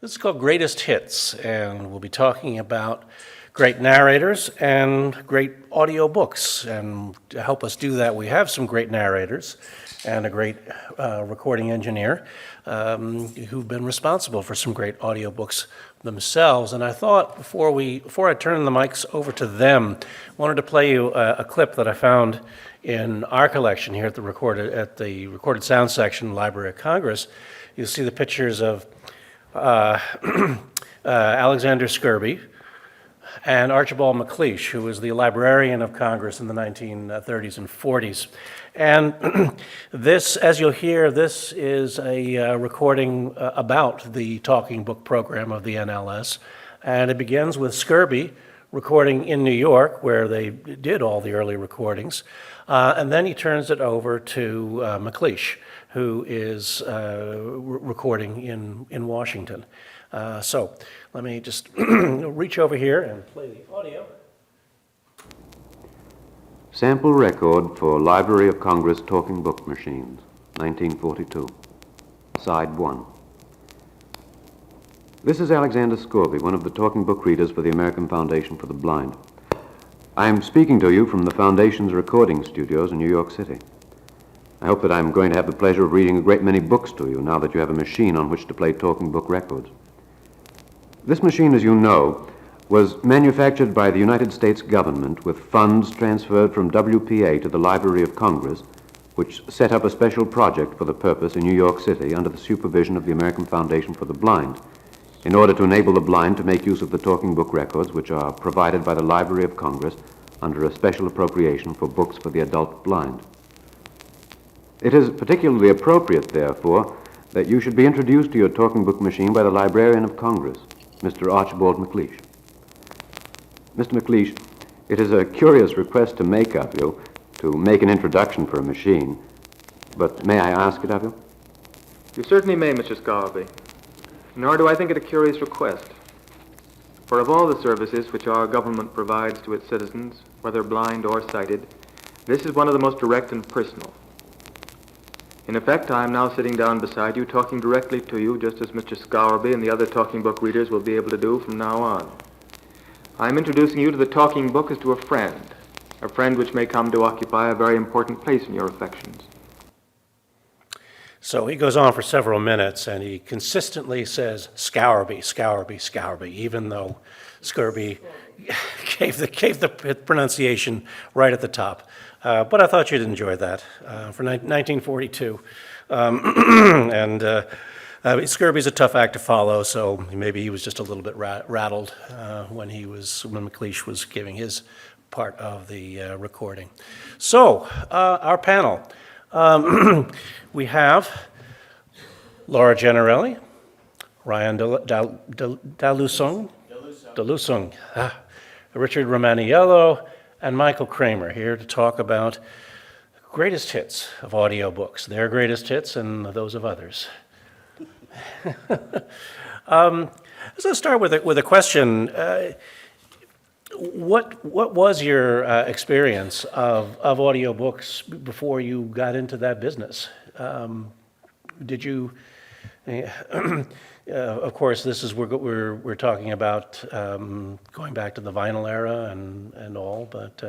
This is called Greatest Hits, and we'll be talking about great narrators and great audiobooks. And to help us do that, we have some great narrators and a great recording engineer who've been responsible for some great audiobooks themselves. And I thought before I turn the mics over to them, I wanted to play you a clip that I found in our collection here at the recorded sound section, Library of Congress. You'll see the pictures of Alexander Scourby and Archibald MacLeish, who was the librarian of Congress in the 1930s and 40s. And this, as you'll hear, this is a recording about the talking book program of the NLS. And it begins with Scourby recording in New York, where they did all the early recordings. And then he turns it over to MacLeish, who is recording in Washington. So let me just reach over here and play the audio. Sample record for Library of Congress Talking Book Machines, 1942. Side 1. This is Alexander Scourby, one of the talking book readers for the American Foundation for the Blind. I am speaking to you from the Foundation's recording studios in New York City. I hope that I'm going to have the pleasure of reading a great many books to you now that you have a machine on which to play talking book records. This machine, as you know, was manufactured by the United States government with funds transferred from WPA to the Library of Congress, which set up a special project for the purpose in New York City under the supervision of the American Foundation for the Blind, in order to enable the blind to make use of the talking book records which are provided by the Library of Congress under a special appropriation for books for the adult blind. It is particularly appropriate, therefore, that you should be introduced to your talking book machine by the Librarian of Congress, Mr. Archibald MacLeish. Mr. MacLeish, it is a curious request to make of you to make an introduction for a machine, but may I ask it of you? You certainly may, Mr. Scourby, nor do I think it a curious request. For of all the services which our government provides to its citizens, whether blind or sighted, this is one of the most direct and personal. In effect, I am now sitting down beside you, talking directly to you, just as Mr. Scourby and the other talking book readers will be able to do from now on. I am introducing you to the talking book as to a friend which may come to occupy a very important place in your affections. So he goes on for several minutes, and he consistently says, Scourby, Scourby, Scourby, even though Scourby gave the pronunciation right at the top. But I thought you'd enjoy that for 1942. Scourby's a tough act to follow, so maybe he was just a little bit rattled when MacLeish was giving his part of the recording. So, our panel. We have Laura Gennarelli, Ryan Dalusung, Richard Romaniello, and Michael Kramer here to talk about greatest hits of audiobooks, their greatest hits and those of others. Let's start with a question. What was your experience of audiobooks before you got into that business? Did you? Of course, this is we're talking about going back to the vinyl era and all, but.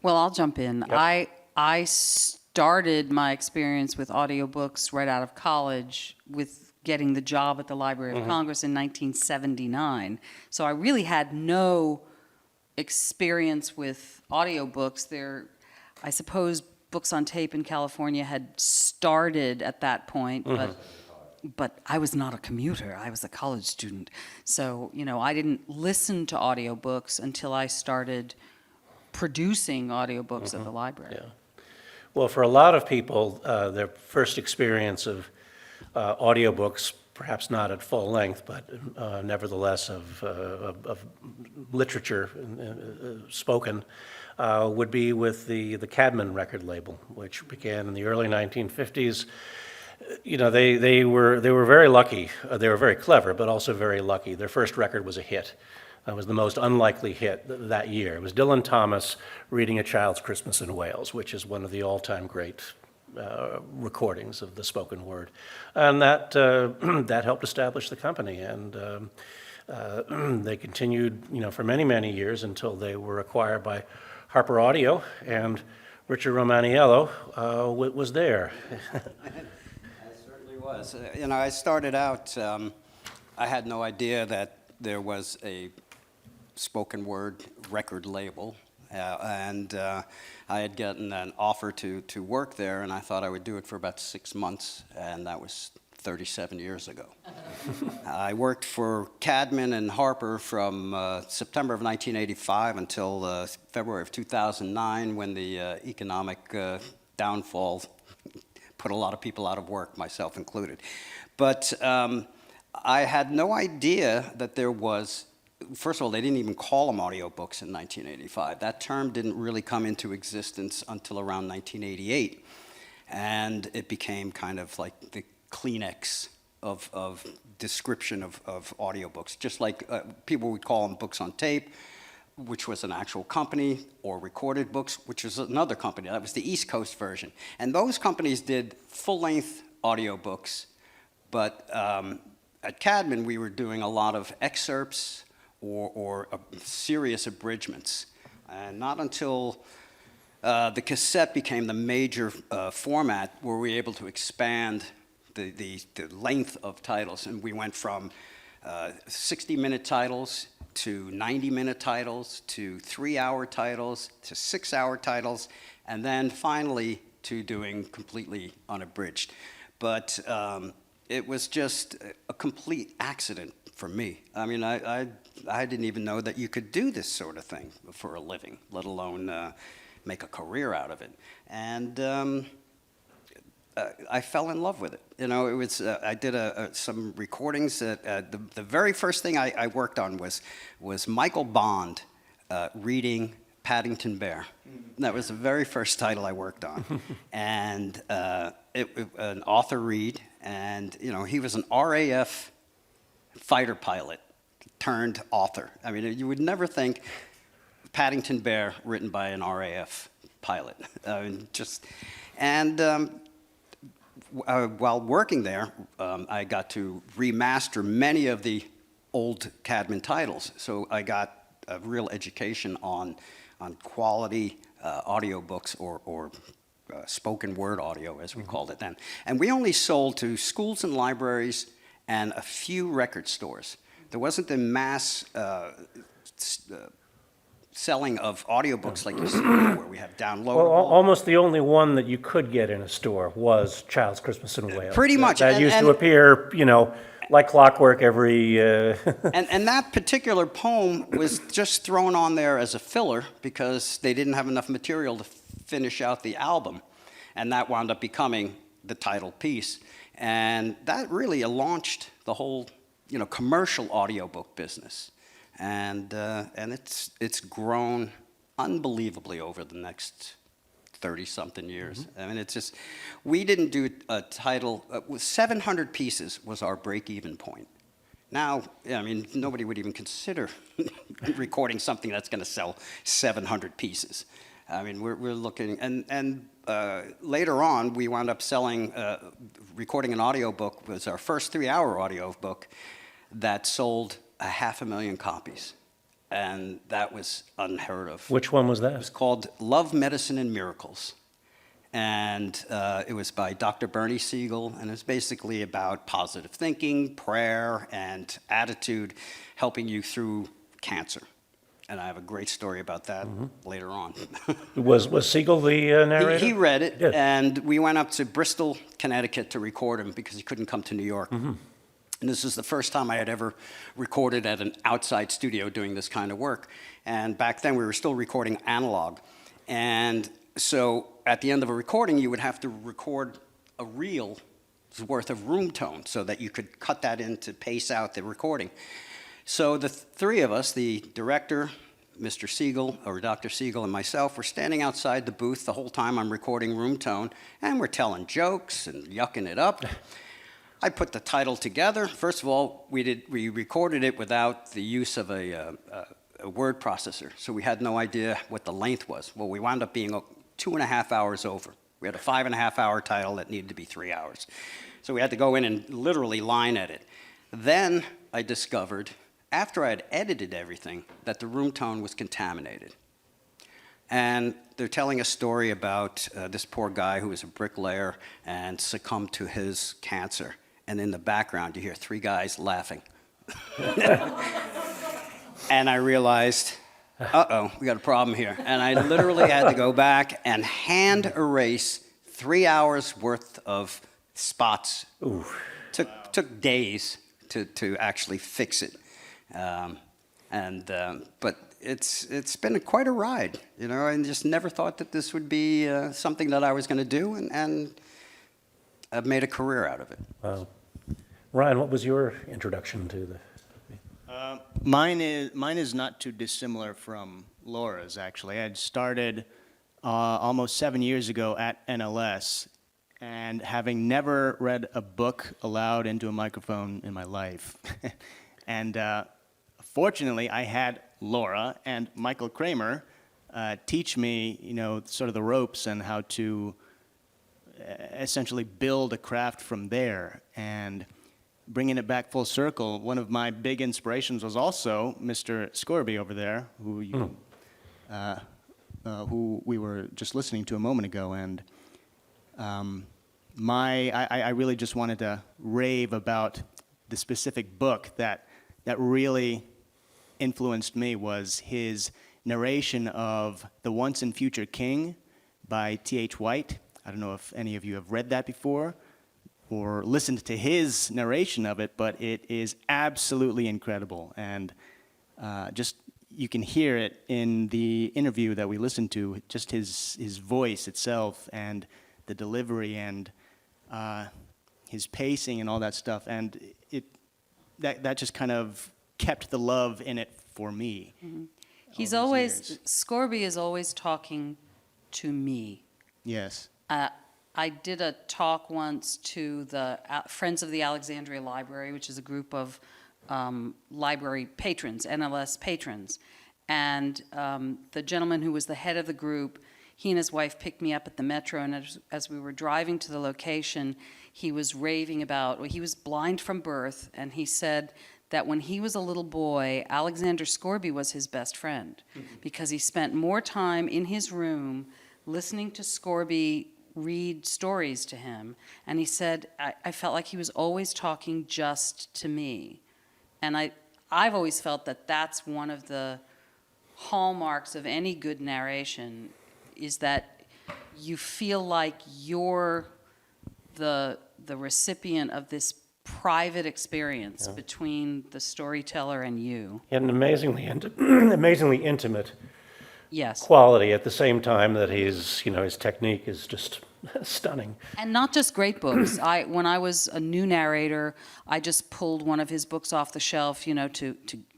Well, I'll jump in. Yep. I started my experience with audiobooks right out of college with getting the job at the Library of Congress in 1979. So I really had no experience with audiobooks. I suppose books on tape in California had started at that point, but I was not a commuter. I was a college student. So, I didn't listen to audiobooks until I started producing audiobooks at the library. Yeah. Well, for a lot of people, their first experience of audiobooks, perhaps not at full length, but nevertheless of literature spoken, would be with the Cadman record label, which began in the early 1950s. They were very lucky. They were very clever, but also very lucky. Their first record was a hit. It was the most unlikely hit that year. It was Dylan Thomas reading A Child's Christmas in Wales, which is one of the all-time great recordings of the spoken word. And that, that helped establish the company. And they continued, for many, many years until they were acquired by Harper Audio, and Richard Romaniello was there. I certainly was. I started out, I had no idea that there was a spoken word record label. And I had gotten an offer to work there, and I thought I would do it for about 6 months, and that was 37 years ago. I worked for Cadman and Harper from September of 1985 until February of 2009, when the economic downfall put a lot of people out of work, myself included. But I had no idea that there was, first of all, they didn't even call them audiobooks in 1985. That term didn't really come into existence until around 1988. And it became kind of like the Kleenex of description of audiobooks. Just like people would call them books on tape, which was an actual company, or recorded books, which was another company. That was the East Coast version. And those companies did full-length audiobooks. But at Cadman, we were doing a lot of excerpts or serious abridgments. And not until the cassette became the major format were we able to expand the length of titles. And we went from 60-minute titles to 90-minute titles to 3-hour titles to 6-hour titles, and then finally to doing completely unabridged. But it was just a complete accident for me. I mean, I didn't even know that you could do this sort of thing for a living, let alone make a career out of it. And I fell in love with it. It was I did some recordings. The very first thing I worked on was Michael Bond reading Paddington Bear. That was the very first title I worked on, and an author read, and he was an RAF fighter pilot turned author. I mean, you would never think Paddington Bear written by an RAF pilot. While working there, I got to remaster many of the old Cadman titles. So I got a real education on quality audiobooks or spoken word audio, as we called it then. And we only sold to schools and libraries and a few record stores. There wasn't the mass selling of audiobooks like you see now, where we have downloadable. Well, almost the only one that you could get in a store was Child's Christmas in Wales. Pretty much. That used to appear, like clockwork every... And that particular poem was just thrown on there as a filler because they didn't have enough material to finish out the album. And that wound up becoming the title piece. And that really launched the whole, commercial audiobook business. And it's grown unbelievably over the next 30-something years. I mean, it's just, we didn't do a title, 700 pieces was our break-even point. Now, I mean, nobody would even consider recording something that's going to sell 700 pieces. I mean, we're looking, and later on, we wound up selling, recording an audiobook was our first 3-hour audiobook that sold 500,000 copies. And that was unheard of. Which one was It was that? called Love, Medicine, and Miracles. And it was by Dr. Bernie Siegel, and it was basically about positive thinking, prayer, and attitude, helping you through cancer. And I have a great story about that later on. Was Siegel the narrator? He read it, Good. and we went up to Bristol, Connecticut to record him because he couldn't come to New York. And this is the first time I had ever recorded at an outside studio doing this kind of work. And back then we were still recording analog. And so at the end of a recording, you would have to record a reel's worth of room tone so that you could cut that in to pace out the recording. So the three of us, the director, Mr. Siegel, or Dr. Siegel, and myself, were standing outside the booth the whole time I'm recording room tone, and we're telling jokes and yucking it up. I put the title together. First of all, we recorded it without the use of a word processor, so we had no idea what the length was. Well, we wound up being 2.5 hours over We had a 5.5-hour title that needed to be 3 hours. So we had to go in and literally line edit. Then I discovered, after I had edited everything, that the room tone was contaminated. And they're telling a story about this poor guy who was a bricklayer and succumbed to his cancer. And in the background, you hear 3 guys laughing. And I realized, uh-oh, we got a problem here. And I literally had to go back and hand erase 3 hours worth of spots. Ooh. Took days to actually fix it. But it's been quite a ride, you know. I just never thought that this would be something that I was going to do, and I've made a career out of it. Wow. Ryan, what was your introduction to the... Mine is not too dissimilar from Laura's, actually. I had started almost 7 years ago at NLS, and having never read a book aloud into a microphone in my life. And fortunately, I had Laura and Michael Kramer teach me, you know, sort of the ropes and how to essentially build a craft from there. And bringing it back full circle, one of my big inspirations was also Mr. Scorby over there, who who we were just listening to a moment ago. And I really just wanted to rave about the specific book that really influenced me was his narration of The Once and Future King by T.H. White. I don't know if any of you have read that before or listened to his narration of it, but it is absolutely incredible. And just you can hear it in the interview that we listened to, just his voice itself and the delivery and his pacing and all that stuff. And that just kind of kept the love in it for me. Mm-hmm. He's always, Scorby is always talking to me. Yes. I did a talk once to the Friends of the Alexandria Library, which is a group of library patrons, NLS patrons. And the gentleman who was the head of the group, he and his wife picked me up at the Metro, and as we were driving to the location, he was raving about, well, he was blind from birth, and he said that when he was a little boy, Alexander Scorby was his best friend, because he spent more time in his room listening to Scorby read stories to him. And he said, I felt like he was always talking just to me. And I've always felt that that's one of the hallmarks of any good narration, is that you feel like you're the recipient of this private experience between the storyteller and you. He had an amazingly intimate Yes. quality at the same time that his technique is just stunning. And not just great books. When I was a new narrator, I just pulled one of his books off the shelf, to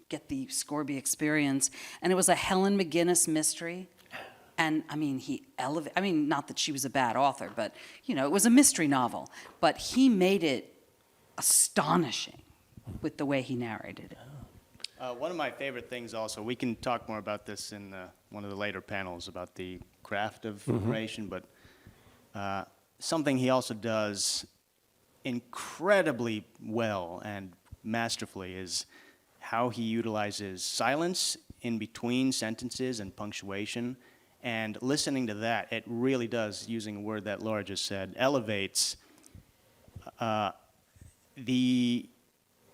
get the Scorby experience. And it was a Helen McGinnis mystery. And not that she was a bad author, but it was a mystery novel. But he made it astonishing with the way he narrated it. One of my favorite things also, we can talk more about this in one of the later panels about the craft of narration, but something he also does incredibly well and masterfully is how he utilizes silence in between sentences and punctuation. And listening to that, it really does, using a word that Laura just said, elevates the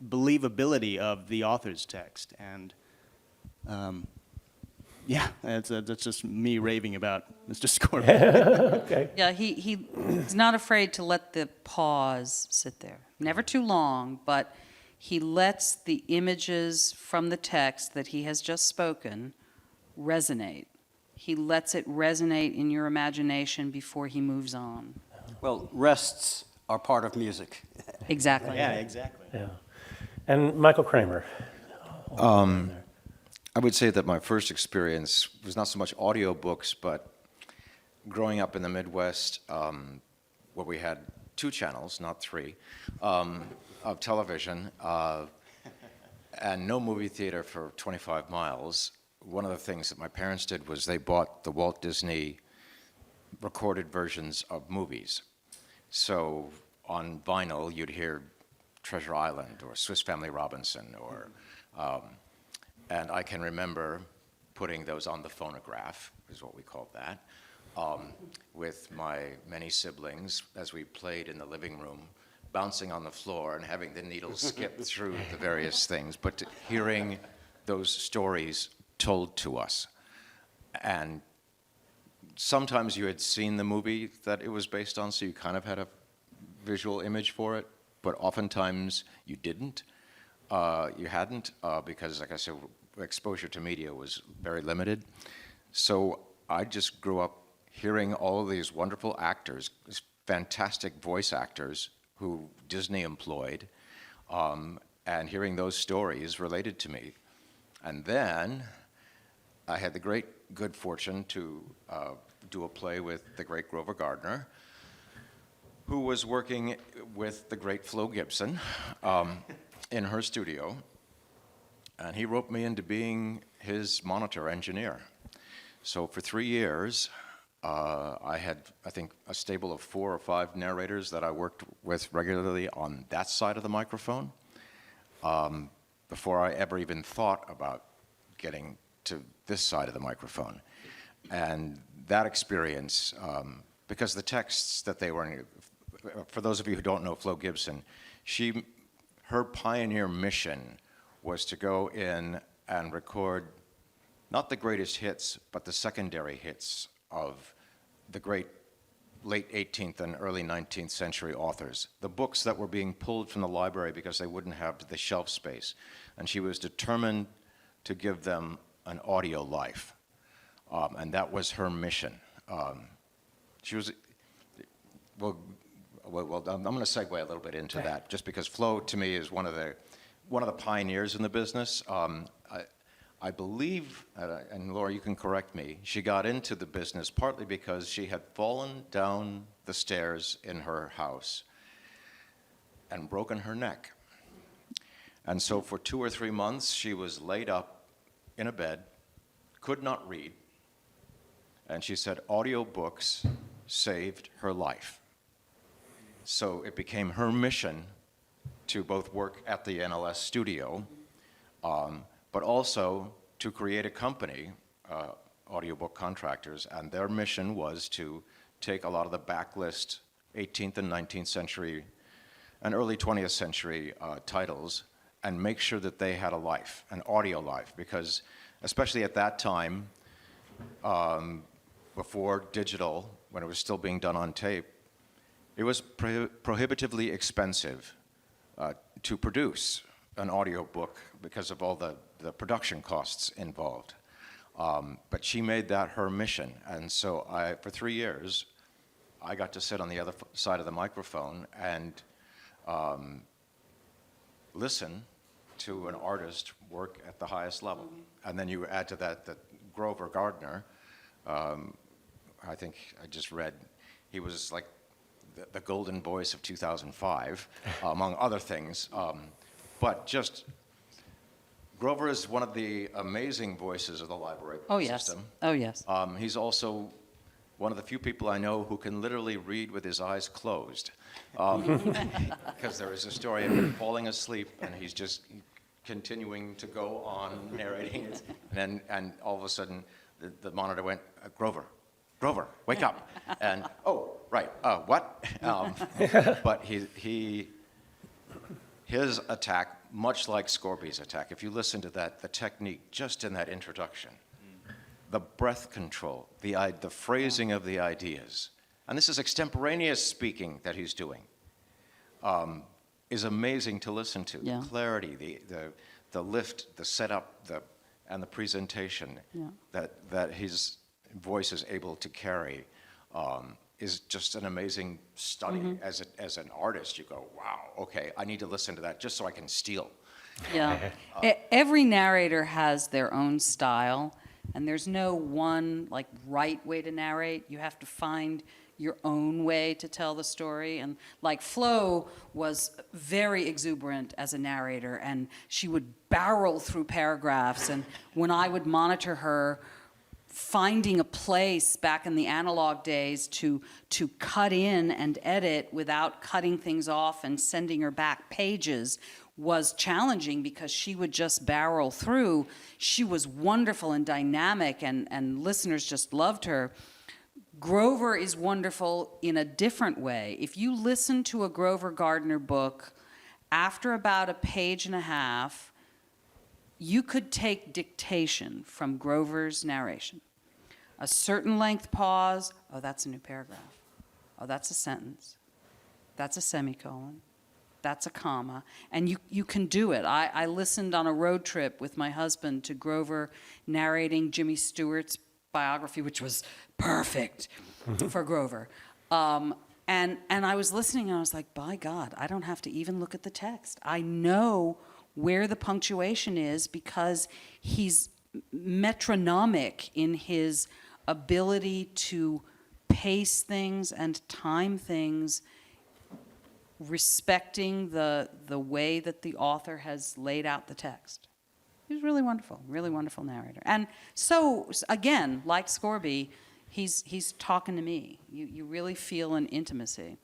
believability of the author's text. And that's just me raving about Mr. Scorby. Okay. Yeah, he's not afraid to let the pause sit there. Never too long, but he lets the images from the text that he has just spoken resonate. He lets it resonate in your imagination before he moves on. Well, rests are part of music. Exactly. Yeah, exactly. Yeah. And Michael Kramer. I would say that my first experience was not so much audiobooks, but growing up in the Midwest, where we had 2 channels, not 3, of television, and no movie theater for 25 miles. One of the things that my parents did was they bought the Walt Disney recorded versions of movies. So on vinyl, you'd hear Treasure Island or Swiss Family Robinson, and I can remember putting those on the phonograph, is what we called that, with my many siblings as we played in the living room, bouncing on the floor and having the needles skip through the various things, but hearing those stories told to us. And sometimes you had seen the movie that it was based on, so you kind of had a visual image for it, but oftentimes you didn't. You hadn't, because, like I said, exposure to media was very limited. So I just grew up hearing all of these wonderful actors, these fantastic voice actors who Disney employed, and hearing those stories related to me. And then I had the great good fortune to do a play with the great Grover Gardner, who was working with the great Flo Gibson in her studio, and he roped me into being his monitor engineer. So for 3 years, I had, I think, a stable of 4 or 5 narrators that I worked with regularly on that side of the microphone, before I ever even thought about getting to this side of the microphone. And that experience, because the texts that they were, for those of you who don't know Flo Gibson, her pioneer mission was to go in and record not the greatest hits, but the secondary hits of the great late 18th and early 19th century authors, the books that were being pulled from the library because they wouldn't have the shelf space. And she was determined to give them an audio life. And that was her mission. She was, well, I'm going to segue a little bit into that, just because Flo, to me, is one of the pioneers in the business. I believe, and Laura, you can correct me, she got into the business partly because she had fallen down the stairs in her house and broken her neck. And so for 2 or 3 months, she was laid up in a bed, could not read, and she said audiobooks saved her life. So it became her mission to both work at the NLS studio, but also to create a company, Audiobook Contractors, and their mission was to take a lot of the backlist 18th and 19th century and early 20th century titles and make sure that they had a life, an audio life, because especially at that time, before digital, when it was still being done on tape, it was prohibitively expensive to produce an audiobook because of all the production costs involved. But she made that her mission. And so for 3 years, I got to sit on the other side of the microphone and listen to an artist work at the highest level. Mm-hmm. And then you add to that Grover Gardner, I think I just read, he was like the golden voice of 2005, among other things. But just, Grover is one of the amazing voices of the library system. Oh, yes. He's also one of the few people I know who can literally read with his eyes closed. Because there is a story of him falling asleep, and he's just continuing to go on narrating. And all of a sudden, the monitor went, Grover, wake up. And, oh, right, what? But his attack, much like Scorby's attack, if you listen to that, the technique just in that introduction, the breath control, the phrasing of the ideas, and this is extemporaneous speaking that he's doing, is amazing to listen to. Yeah. The clarity, the lift, the setup, and the presentation that his voice is able to carry is just an amazing study. Mm-hmm. As an artist, you go, wow, okay, I need to listen to that just so I can steal. Yeah. Every narrator has their own style, and there's no one like right way to narrate. You have to find your own way to tell the story. And like Flo was very exuberant as a narrator, and she would barrel through paragraphs. And when I would monitor her, finding a place back in the analog days to cut in and edit without cutting things off and sending her back pages was challenging because she would just barrel through. She was wonderful and dynamic, and listeners just loved her. Grover is wonderful in a different way. If you listen to a Grover Gardner book, after about a page and a half, you could take dictation from Grover's narration. A certain length pause, oh, that's a new paragraph. Oh, that's a sentence. That's a semicolon. That's a comma. And you can do it. I listened on a road trip with my husband to Grover narrating Jimmy Stewart's biography, which was perfect for Grover. And I was listening, and I was like, by God, I don't have to even look at the text. I know where the punctuation is because he's metronomic in his ability to pace things and time things, respecting the way that the author has laid out the text. He's really wonderful narrator. And so, again, like Scorby, he's talking to me. You really feel an intimacy.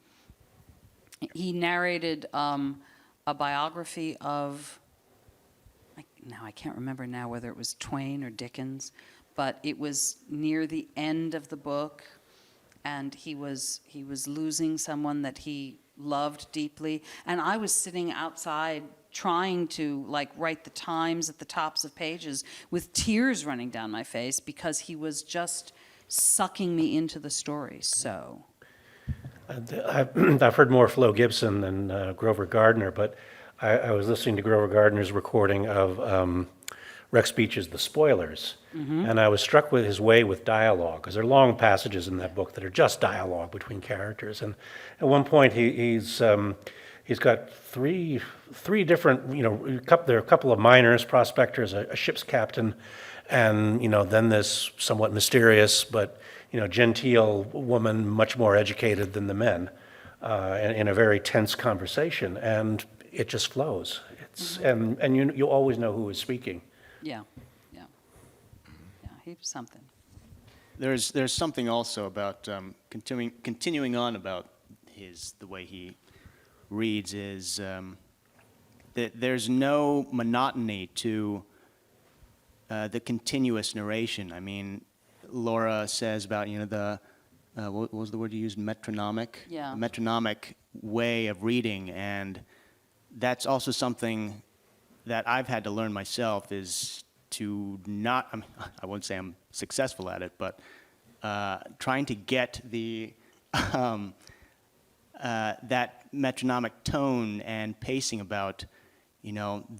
He narrated a biography of, now I can't remember now whether it was Twain or Dickens, but it was near the end of the book, and he was losing someone that he loved deeply, and I was sitting outside trying to write the times at the tops of pages with tears running down my face because he was just sucking me into the story. So I've heard more Flo Gibson than Grover Gardner, but I was listening to Grover Gardner's recording of Rex Beach's The Spoilers, and I was struck with his way with dialogue, because there are long passages in that book that are just dialogue between characters. And at one point, he's got three different, there are a couple of miners, prospectors, a ship's captain, and then this somewhat mysterious but genteel woman, much more educated than the men, in a very tense conversation, and it just flows. And you always know who is speaking. yeah, he was something. There's something also about continuing on about the way he reads is that there's no monotony to the continuous narration. I mean, Laura says about what was the word you used? Metronomic. Yeah. A metronomic way of reading, and that's also something that I've had to learn myself is to not, I won't say I'm successful at it, but trying to get that metronomic tone and pacing about,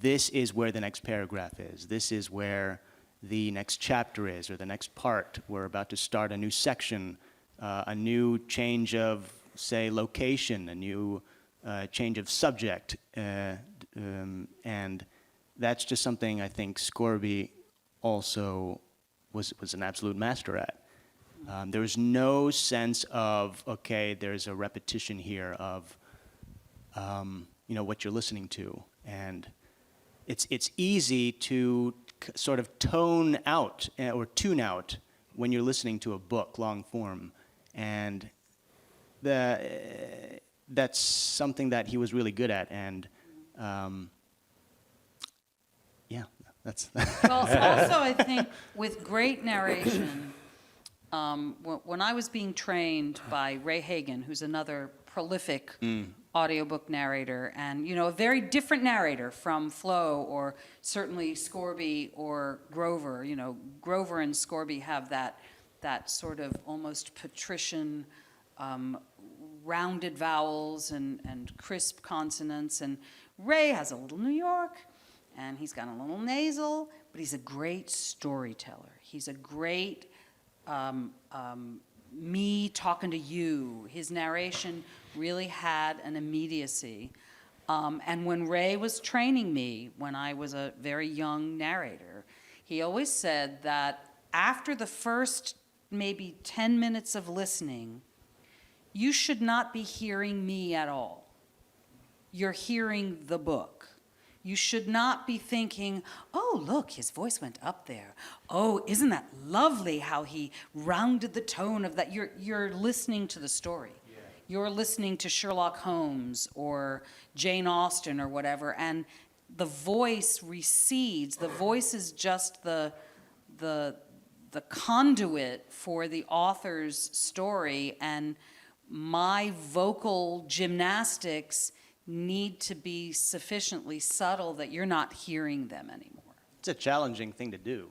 this is where the next paragraph is. This is where the next chapter is, or the next part. We're about to start a new section, a new change of, say, location, a new change of subject, and that's just something I think Scorby also was an absolute master at. There was no sense of, okay, there's a repetition here of, what you're listening to, and it's easy to sort of tone out or tune out when you're listening to a book, long form, and that's something that he was really good at, and that's. Well, also I think with great narration, when I was being trained by Ray Hagan, who's another prolific audiobook narrator, and a very different narrator from Flo or certainly Scorby or Grover. Grover and Scorby have that sort of almost patrician, rounded vowels and crisp consonants, and Ray has a little New York, and he's got a little nasal, but he's a great storyteller. He's a great me talking to you. His narration really had an immediacy. And when Ray was training me, when I was a very young narrator, he always said that after the first maybe 10 minutes of listening, you should not be hearing me at all. You're hearing the book. You should not be thinking, oh, look, his voice went up there. Oh, isn't that lovely how he rounded the tone of that? You're listening to the story. Yeah. You're listening to Sherlock Holmes or Jane Austen or whatever, and the voice recedes. The voice is just the conduit for the author's story, and my vocal gymnastics need to be sufficiently subtle that you're not hearing them anymore. It's a challenging thing to do.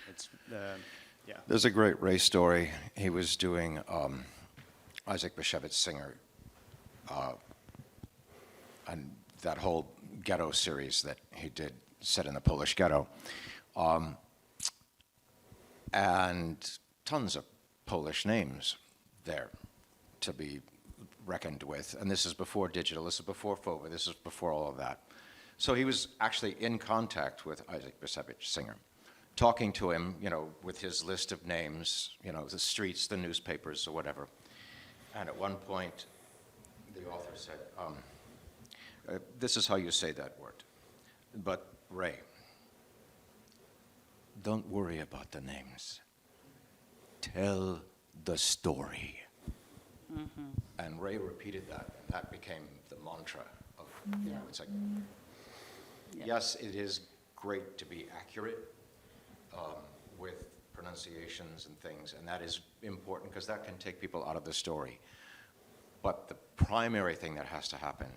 It's, yeah. There's a great Ray story. He was doing Isaac Bashevitz's Singer, and that whole ghetto series that he did set in the Polish ghetto. And tons of Polish names there to be reckoned with. And this is before digital, this is before FOVA, this is before all of that. So he was actually in contact with Isaac Bashevitz's Singer, talking to him, with his list of names, the streets, the newspapers, or whatever. And at one point, the author said, this is how you say that word. But Ray, don't worry about the names. Tell the story. Mm-hmm. And Ray repeated that, and that became the mantra of, it's like, yes, it is great to be accurate with pronunciations and things, and that is important because that can take people out of the story. But the primary thing that has to happen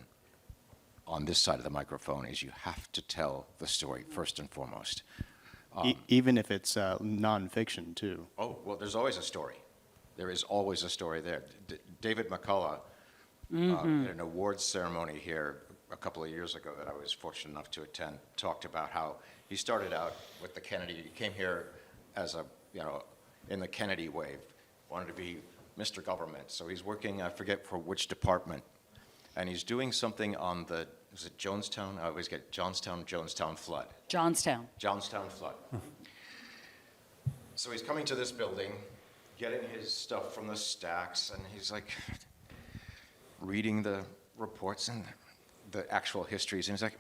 on this side of the microphone is you have to tell the story first and foremost. Even if it's nonfiction, too. Oh, well, there's always a story. There is always a story there. David McCullough, at an awards ceremony here a couple of years ago that I was fortunate enough to attend, talked about how he started out with the Kennedy. He came here as in the Kennedy wave, wanted to be Mr. Government. So he's working, I forget for which department, and he's doing something on is it Jonestown? I always get Jonestown flood. Johnstown flood. So he's coming to this building, getting his stuff from the stacks, and he's like reading the reports and the actual histories, and he's like,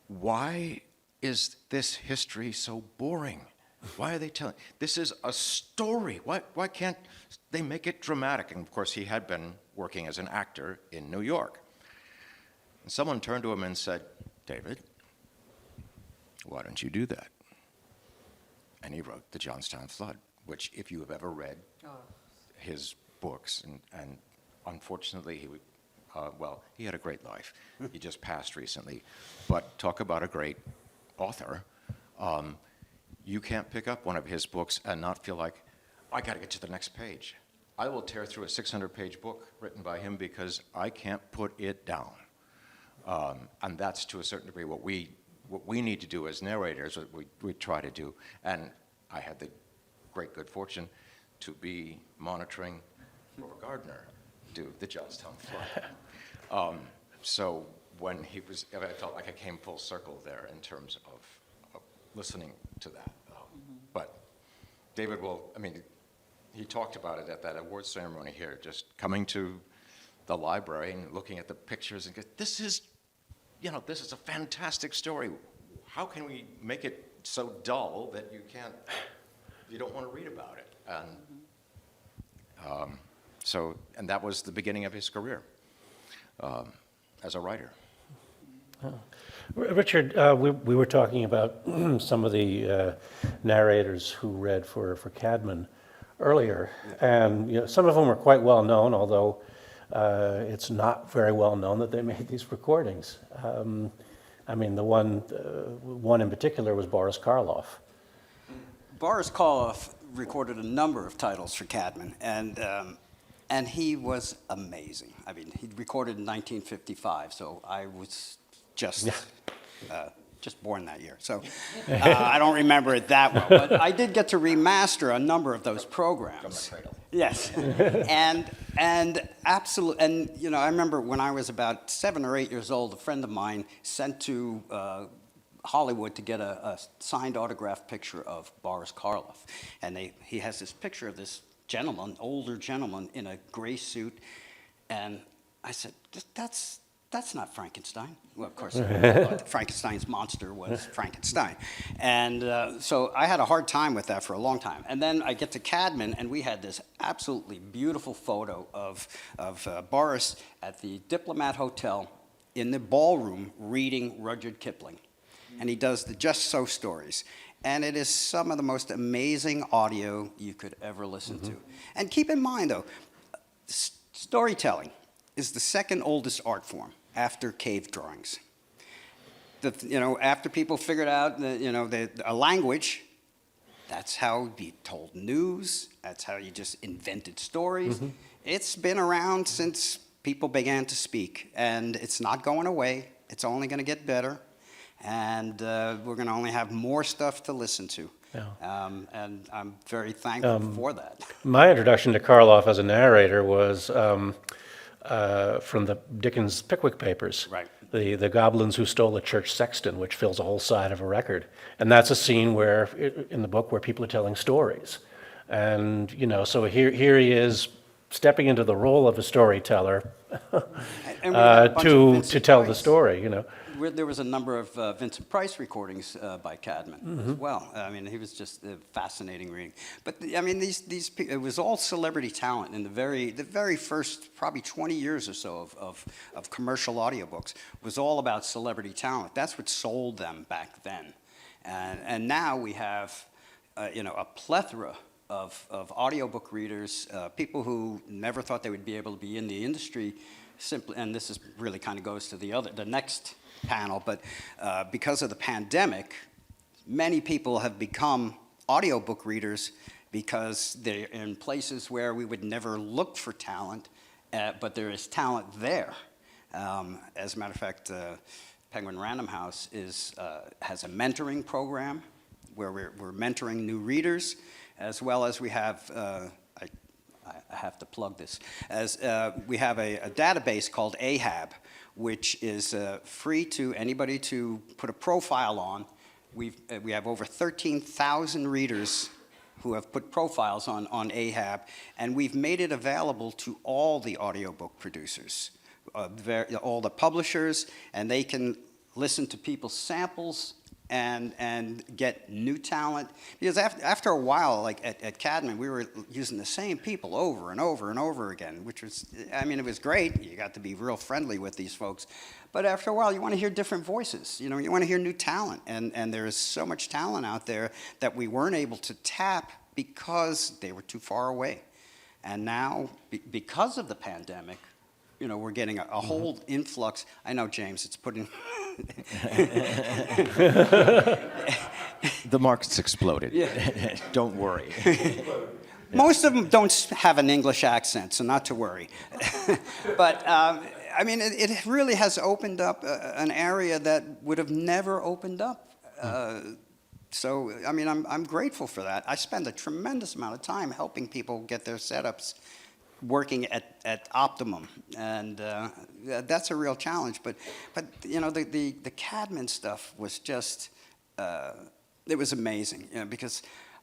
why is this history so boring? Why are they telling? This is a story. Why can't they make it dramatic? And of course, he had been working as an actor in New York. And someone turned to him and said, David, why don't you do that? And he wrote The Johnstown Flood, which if you have ever read his books, and unfortunately he had a great life. He just passed recently. But talk about a great author. You can't pick up one of his books and not feel like, I got to get to the next page. I will tear through a 600-page book written by him because I can't put it down. And that's to a certain degree what we need to do as narrators, what we try to do. And I had the great good fortune to be monitoring Robert Gardner do The Johnstown Flood. So when I felt like I came full circle there in terms of listening to that. But David he talked about it at that awards ceremony here, just coming to the library and looking at the pictures and go, this is a fantastic story. How can we make it so dull that you don't want to read about it? And that was the beginning of his career as a writer. Richard, we were talking about some of the narrators who read for Cadman earlier, and some of them were quite well known, although it's not very well known that they made these recordings. The one in particular was Boris Karloff. Boris Karloff recorded a number of titles for Cadman, and he was amazing. He recorded in 1955, so I was just born that year. So I don't remember it that well, but I did get to remaster a number of those programs. From the cradle. Yes, and absolutely, and I remember when I was about 7 or 8 years old, a friend of mine sent to Hollywood to get a signed autographed picture of Boris Karloff, and he has this picture of this gentleman, older gentleman in a gray suit, and I said, that's not Frankenstein. Well, of course, Frankenstein's monster was Frankenstein. And so I had a hard time with that for a long time. And then I get to Cadman, and we had this absolutely beautiful photo of Boris at the Diplomat Hotel in the ballroom reading Rudyard Kipling. And he does the Just So stories. And it is some of the most amazing audio you could ever listen to. And keep in mind, though, storytelling is the second oldest art form after cave drawings. After people figured out a language, that's how you told news, that's how you just invented stories. It's been around since people began to speak, and it's not going away. It's only going to get better, and we're going to only have more stuff to listen to. Yeah. And I'm very thankful for that. My introduction to Karloff as a narrator was from the Dickens Pickwick Papers. Right. The goblins who stole a church sexton, which fills a whole side of a record. And that's a scene where, in the book, where people are telling stories. And, so here he is stepping into the role of a storyteller And we had a bunch of to Vincent tell the Price. story, There was a number of Vincent Price recordings by Cadman as well. I mean, he was just a fascinating reading. But I mean, these it was all celebrity talent in the very first probably 20 years or so of commercial audiobooks was all about celebrity talent. That's what sold them back then, and now we have a plethora of audiobook readers, people who never thought they would be able to be in the industry. Simply, and this is really kind of goes to the next panel, but because of the pandemic, many people have become audiobook readers because they're in places where we would never look for talent, but there is talent there. As a matter of fact, Penguin Random House has a mentoring program where we're mentoring new readers, as well as we have I have to plug this, as we have a database called Ahab, which is free to anybody to put a profile on. We have over 13,000 readers who have put profiles on Ahab, and we've made it available to all the audiobook producers, all the publishers, and they can listen to people's samples and get new talent. Because after a while, like at Cadman, we were using the same people over and over and over again, which was, I mean, it was great. You got to be real friendly with these folks. But after a while, you want to hear different voices. You want to hear new talent. And there is so much talent out there that we weren't able to tap because they were too far away. And now, because of the pandemic, we're getting a whole influx. I know, James, it's putting... The market's exploded. Yeah. Don't worry. Most of them don't have an English accent, so not to worry. But, I mean, it really has opened up an area that would have never opened up. So, I mean, I'm grateful for that. I spend a tremendous amount of time helping people get their setups working at optimum, and that's a real challenge. But the Cadman stuff was just it was amazing, because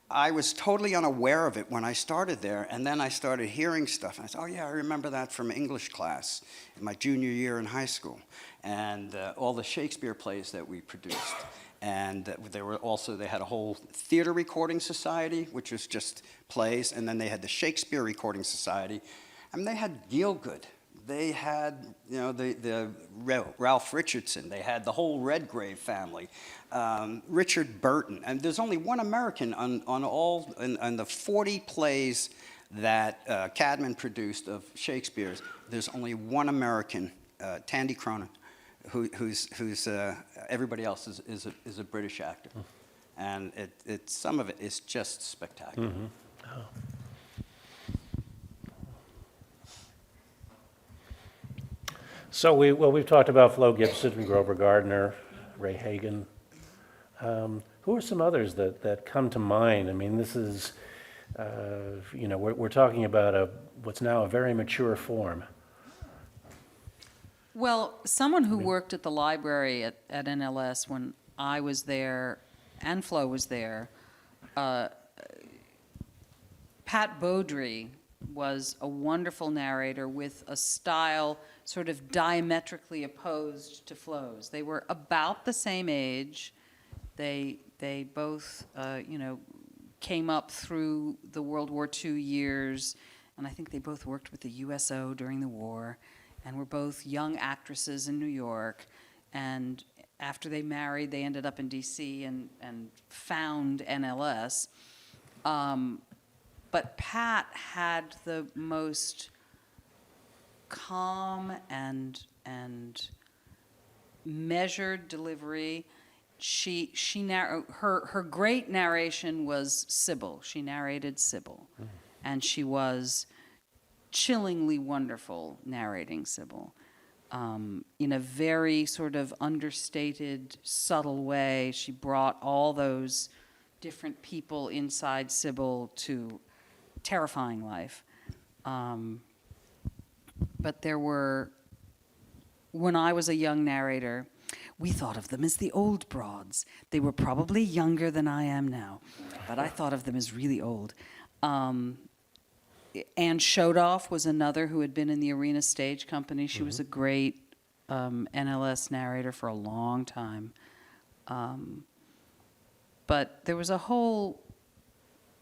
I was totally unaware of it when I started there, and then I started hearing stuff, and I said, oh yeah, I remember that from English class in my junior year in high school, and all the Shakespeare plays that we produced. And they had a whole theater recording society, which was just plays, and then they had the Shakespeare Recording Society. I mean, they had Gielgud. They had, the Ralph Richardson. They had the whole Redgrave family, Richard Burton. And there's only one American on the 40 plays that Cadman produced of Shakespeare's. There's only one American, Tandy Cronin, who's everybody else is a British actor, and some of it is just spectacular. Mm-hmm. Oh. So we've talked about Flo Gibson and Grover Gardner, Ray Hagan. Who are some others that come to mind? I mean, this is we're talking about what's now a very mature form. Well, someone who worked at the library at NLS when I was there and Flo was there, Pat Beaudry was a wonderful narrator with a style sort of diametrically opposed to Flo's. They were about the same age. They both, came up through the World War II years, and I think they both worked with the USO during the war, and were both young actresses in New York. And after they married, they ended up in DC and found NLS. But Pat had the most calm and measured delivery. Her great narration was Sybil. She narrated Sybil, and she was chillingly wonderful narrating Sybil, in a very sort of understated, subtle way. She brought all those different people inside Sybil to terrifying life. But there were, when I was a young narrator, we thought of them as the old broads. They were probably younger than I am now, but I thought of them as really old. Anne Shodoff was another who had been in the Arena Stage Company. She was a great NLS narrator for a long time. But there was a whole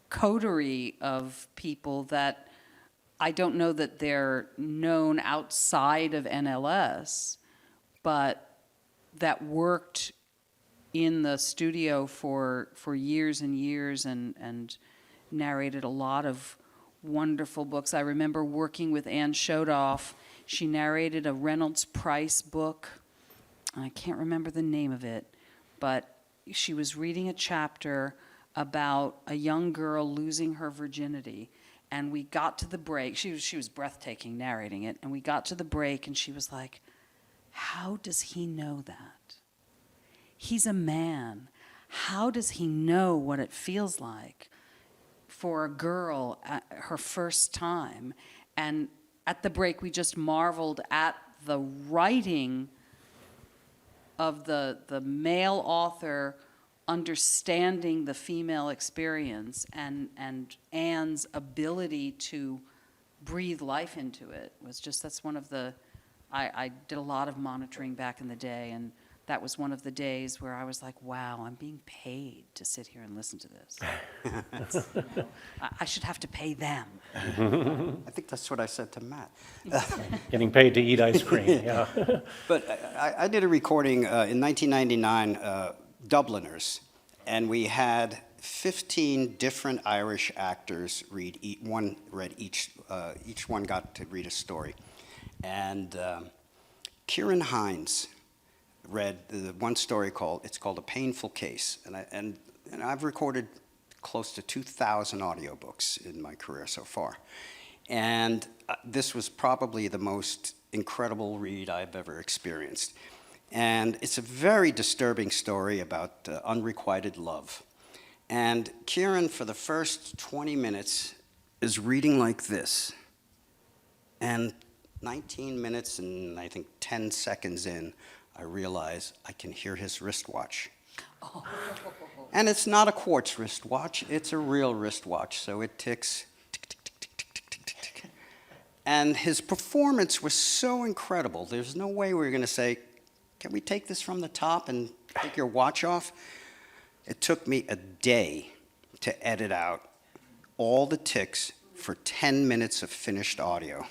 coterie of people that I don't know that they're known outside of NLS, but that worked in the studio for years and years and narrated a lot of wonderful books. I remember working with Anne Shodoff. She narrated a Reynolds Price book. I can't remember the name of it, but she was reading a chapter about a young girl losing her virginity. And we got to the break. She was breathtaking narrating it. And we got to the break, and she was like, how does he know that? He's a man. How does he know what it feels like for a girl at her first time? And at the break, we just marveled at the writing of the male author understanding the female experience, and Anne's ability to breathe life into it was just, that's one of the, I did a lot of monitoring back in the day, and that was one of the days where I was like, wow, I'm being paid to sit here and listen to this. I should have to pay them. I think that's what I said to Matt. Getting paid to eat ice cream, yeah. But I did a recording in 1999, Dubliners, and we had 15 different Irish actors read each one got to read a story. And Kieran Hines read the one story it's called A Painful Case. And I've recorded close to 2,000 audiobooks in my career so far. And this was probably the most incredible read I've ever experienced. And it's a very disturbing story about unrequited love. And Kieran, for the first 20 minutes, is reading like this. And 19 minutes and I think 10 seconds in, I realize I can hear his wristwatch. Oh. And it's not a quartz wristwatch, it's a real wristwatch, so it ticks, tick, tick, tick, tick, tick, tick, tick, tick. And his performance was so incredible. There's no way we were going to say, can we take this from the top and take your watch off? It took me a day to edit out all the ticks for 10 minutes of finished audio.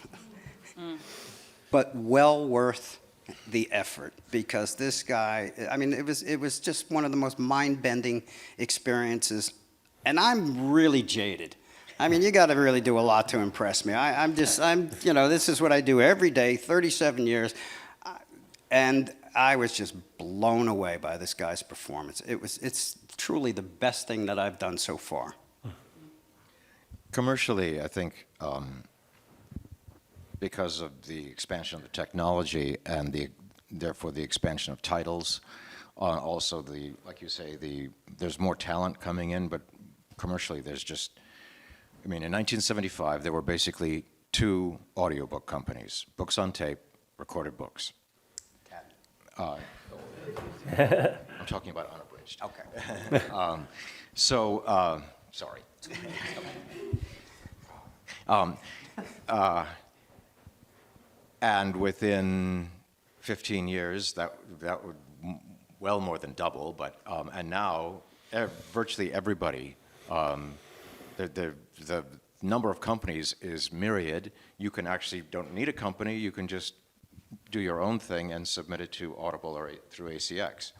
But well worth the effort, because this guy, I mean, it was just one of the most mind-bending experiences. And I'm really jaded. I mean, you got to really do a lot to impress me. This is what I do every day, 37 years. And I was just blown away by this guy's performance. It's truly the best thing that I've done so far. Commercially, I think because of the expansion of the technology and therefore the expansion of titles, also like you say, there's more talent coming in, but commercially there's just, I mean, in 1975 there were basically two audiobook companies: Books on Tape, recorded books. I'm talking about unabridged. Okay. Sorry. And within 15 years, that would well more than double. But and now virtually everybody, the number of companies is myriad. You can actually don't need a company. You can just do your own thing and submit it to Audible or through ACX.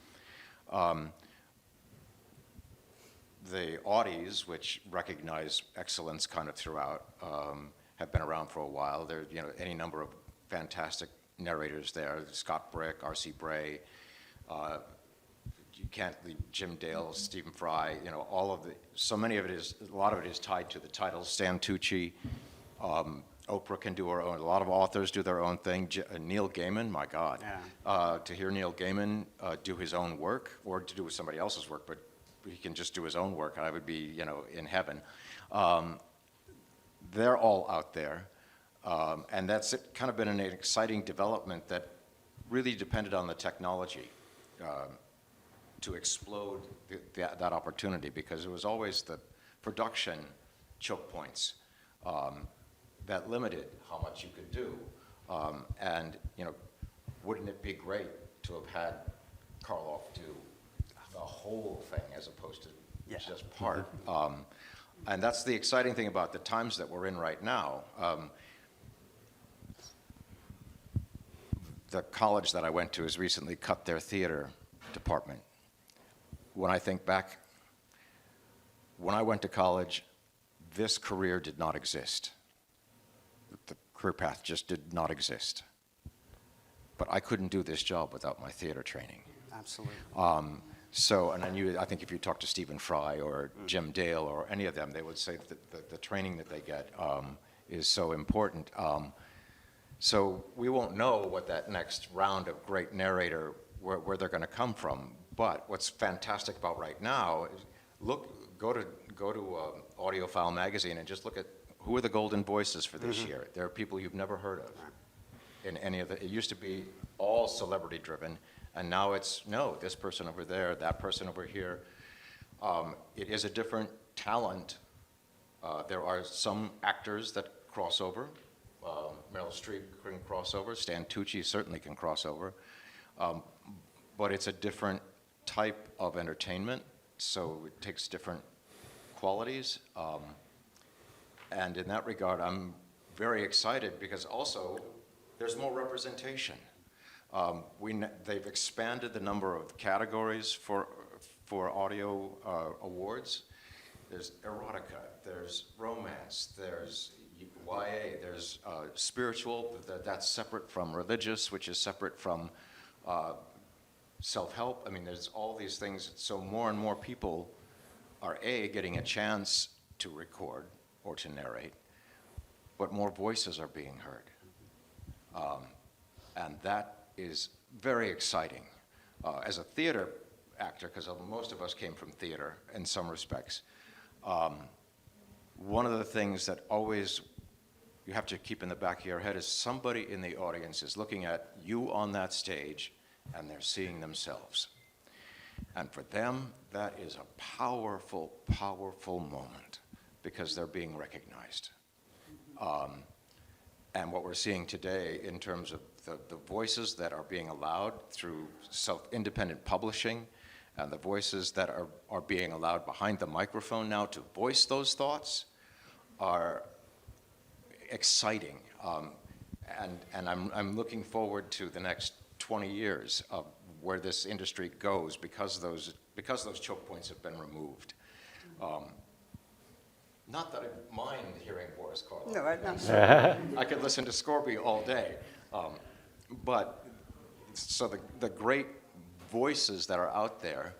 The Audis, which recognize excellence kind of throughout, have been around for a while. There are any number of fantastic narrators there. Scott Brick, R.C. Bray, you can't leave Jim Dale, Stephen Fry, all of so many of it is, a lot of it is tied to the titles. Stan Tucci, Oprah can do her own, a lot of authors do their own thing. Neil Gaiman, my God. Yeah. To hear Neil Gaiman do his own work, or to do somebody else's work, but he can just do his own work, I would be, in heaven. They're all out there. And that's kind of been an exciting development that really depended on the technology to explode that opportunity, because it was always the production choke points that limited how much you could do. And wouldn't it be great to have had Karloff do the whole thing as opposed to just part? And that's the exciting thing about the times that we're in right now. The college that I went to has recently cut their theater department. When I think back, when I went to college, this career did not exist. The career path just did not exist. But I couldn't do this job without my theater training. Absolutely. And then I think if you talk to Stephen Fry or Jim Dale or any of them, they would say that the training that they get is so important. So we won't know what that next round of great narrator, where they're going to come from. But what's fantastic about right now is go to Audiophile magazine and just look at who are the golden voices for this year. There are people you've never heard of in any of it used to be all celebrity driven, and now it's this person over there, that person over here. It is a different talent. There are some actors that cross over. Meryl Streep can cross over. Stan Tucci certainly can cross over. But it's a different type of entertainment, so it takes different qualities. And in that regard, I'm very excited because also there's more representation. They've expanded the number of categories for audio awards. There's erotica, there's romance, there's YA, there's spiritual, that's separate from religious, which is separate from self-help. I mean, there's all these things. So more and more people are getting a chance to record or to narrate, but more voices are being heard. And that is very exciting. As a theater actor, because most of us came from theater in some respects, one of the things that always you have to keep in the back of your head is somebody in the audience is looking at you on that stage and they're seeing themselves. And for them, that is a powerful, powerful moment because they're being recognized. And what we're seeing today in terms of the voices that are being allowed through independent publishing and the voices that are being allowed behind the microphone now to voice those thoughts are exciting. And I'm looking forward to the next 20 years of where this industry goes because those choke points have been removed. Not that I mind hearing Boris Karloff. No, I could listen to Scorby all day. But so the great voices that are out there,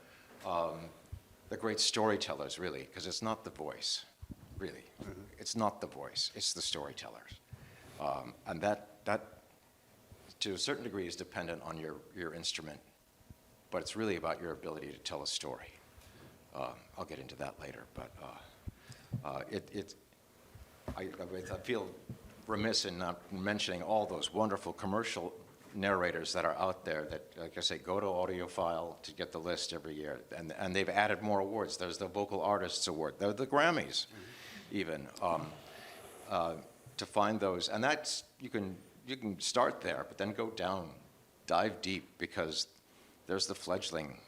the great storytellers, really, because it's not the voice, really. Mm-hmm. It's not the voice, it's the storytellers. And that, to a certain degree, is dependent on your instrument, but it's really about your ability to tell a story. I'll get into that later, but I feel remiss in not mentioning all those wonderful commercial narrators that are out there that, like I say, go to Audiophile to get the list every year, and they've added more awards. There's the Vocal Artists Award, the Grammys, even. to find those. And that's, you can start there, but then go down, dive deep, because there's the fledgling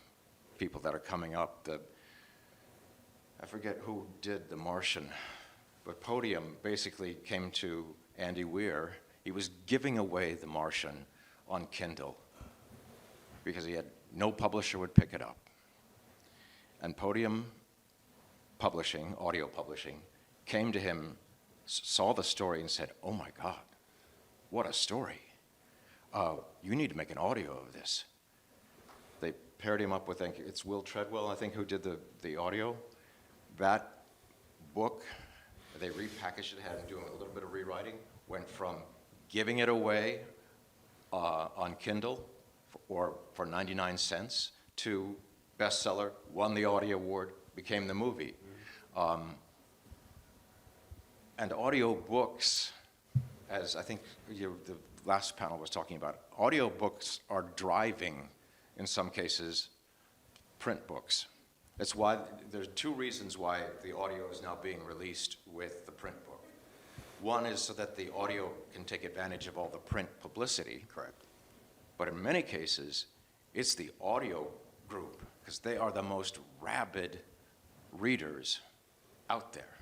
people that are coming up. I forget who did The Martian, but Podium basically came to Andy Weir. He was giving away The Martian on Kindle because he had no publisher would pick it up. And Podium Publishing, audio publishing, came to him, saw the story and said, "Oh my God, what a story. You need to make an audio of this." They paired him up with, I think it's Will Treadwell, I think, who did the audio. That book, they repackaged it, had him doing a little bit of rewriting, went from giving it away on Kindle for 99 cents to bestseller, won the Audio Award, became the movie. And audiobooks, as I think the last panel was talking about, audiobooks are driving, in some cases, print books. That's why there's two reasons why the audio is now being released with the print book. One is so that the audio can take advantage of all the print publicity. Correct. But in many cases, it's the audio group, because they are the most rabid readers out there.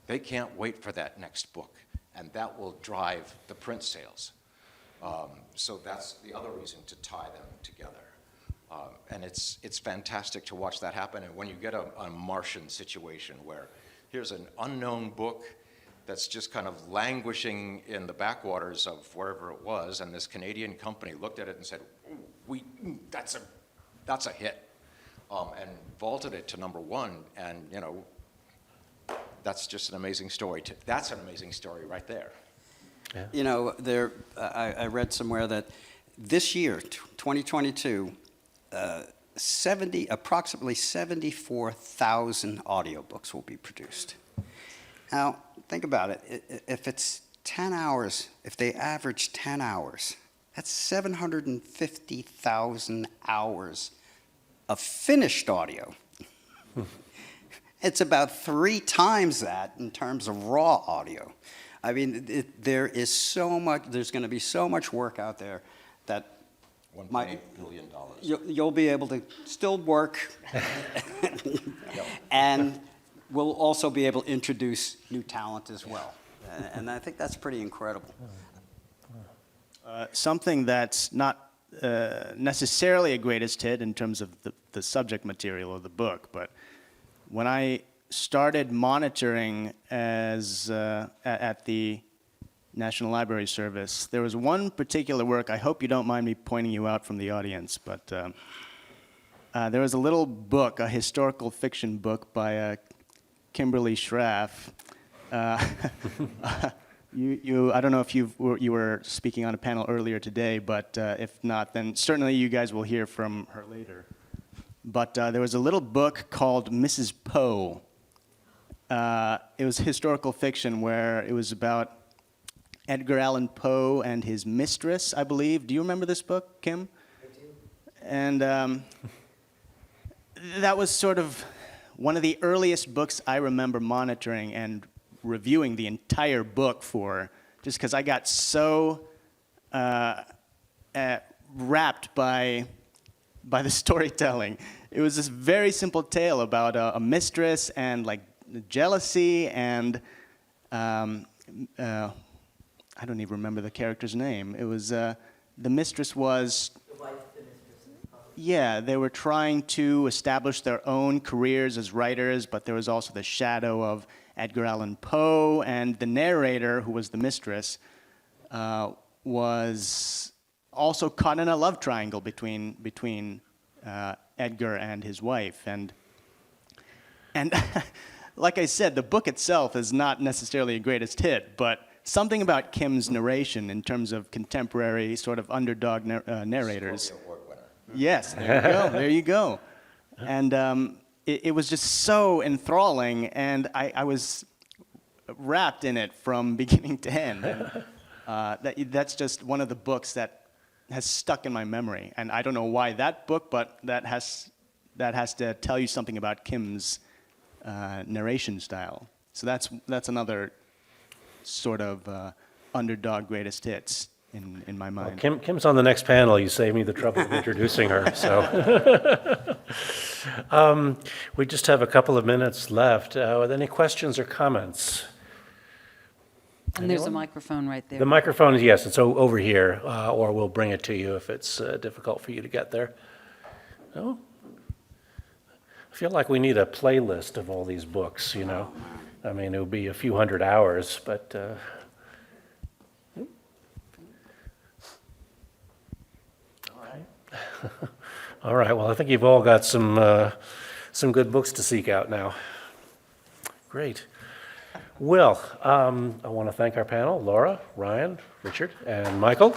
They can't wait for that next book, and that will drive the print sales. So that's the other reason to tie them together. And it's fantastic to watch that happen. And when you get a Martian situation where here's an unknown book that's just kind of languishing in the backwaters of wherever it was, and this Canadian company looked at it and said, that's a hit, and vaulted it to #1, and that's just an amazing story. That's an amazing story right there. Yeah. You know, I read somewhere that this year, 2022, approximately 74,000 audiobooks will be produced. Now, think about it. If it's 10 hours, if they average 10 hours, that's 750,000 hours of finished audio. It's about 3 times that in terms of raw audio. I mean, there is so much, there's going to be so much work out there that $1.8 billion. you'll be able to still work and we'll also be able to introduce new talent as well. And I think that's pretty incredible. Something that's not necessarily a greatest hit in terms of the subject material of the book, but when I started monitoring at the National Library Service, there was one particular work. I hope you don't mind me pointing you out from the audience, but there was a little book, a historical fiction book by Kimberly Schraff. I don't know if you were speaking on a panel earlier today, but if not, then certainly you guys will hear from her later. But there was a little book called Mrs. Poe. It was historical fiction where it was about Edgar Allan Poe and his mistress, I believe. Do you remember this book, Kim? I do. And that was sort of one of the earliest books I remember monitoring and reviewing the entire book for, just because I got so wrapped by the storytelling. It was this very simple tale about a mistress and like jealousy and I don't even remember the character's name. It was the mistress was. The wife, the mistress. Yeah, they were trying to establish their own careers as writers, but there was also the shadow of Edgar Allan Poe, and the narrator, who was the mistress, was also caught in a love triangle between Edgar and his wife, and like I said, the book itself is not necessarily a greatest hit, but something about Kim's narration in terms of contemporary sort of underdog narrators. Scorpio Award winner. Yes, there you go. There you go. And it was just so enthralling, and I was wrapped in it from beginning to end. And, that's just one of the books that has stuck in my memory. And I don't know why that book, but that has to tell you something about Kim's narration style. So that's another sort of underdog greatest hits in my mind. Kim's on the next panel. You saved me the trouble of introducing her, so. We just have a couple of minutes left. Are there any questions or comments? And there's a microphone right there. The microphone is, yes, it's over here, or we'll bring it to you if it's difficult for you to get there. No? I feel like we need a playlist of all these books, you know? I mean, it would be a few hundred hours, but... All right, well, I think you've all got some good books to seek out now. Great. Well, I want to thank our panel, Laura, Ryan, Richard, and Michael.